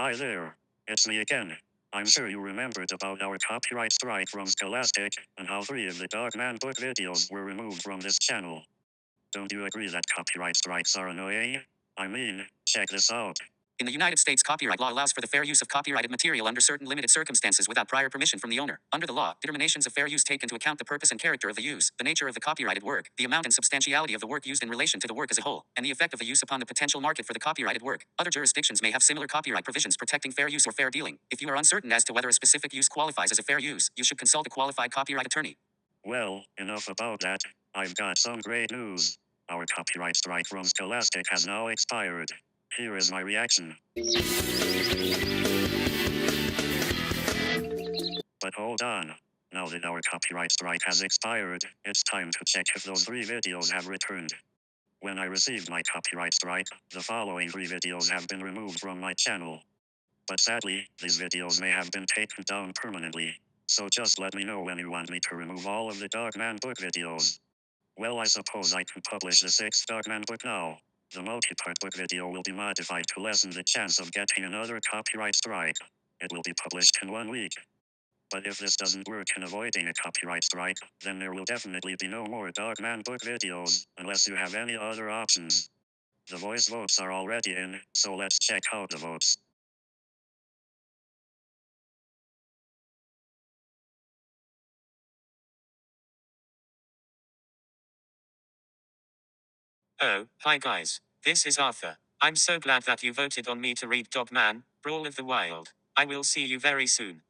Hi there. It's me again. I'm sure you remembered about our copyright strike from Scholastic and how 3 of the Dogman book videos were removed from this channel. Don't you agree that copyright strikes are annoying? I mean, check this out. In the United States, copyright law allows for the fair use of copyrighted material under certain limited circumstances without prior permission from the owner. Under the law, determinations of fair use take into account the purpose and character of the use, the nature of the copyrighted work, the amount and substantiality of the work used in relation to the work as a whole, and the effect of the use upon the potential market for the copyrighted work. Other jurisdictions may have similar copyright provisions protecting fair use or fair dealing. If you are uncertain as to whether a specific use qualifies as a fair use, you should consult a qualified copyright attorney. Well, enough about that. I've got some great news. Our copyright strike from Scholastic has now expired. Here is my reaction. But hold on. Now that our copyright strike has expired, it's time to check if those 3 videos have returned. When I received my copyright strike, the following 3 videos have been removed from my channel. But sadly, these videos may have been taken down permanently. So just let me know when you want me to remove all of the Dogman book videos. Well, I suppose I can publish the 6th Dogman book now. The multi-part book video will be modified to lessen the chance of getting another copyright strike. It will be published in 1 week. But if this doesn't work in avoiding a copyright strike, then there will definitely be no more Dogman book videos, unless you have any other options. The voice votes are already in, so let's check out the votes. Oh, hi guys. This is Arthur. I'm so glad that you voted on me to read Dogman, Brawl of the Wild. I will see you very soon.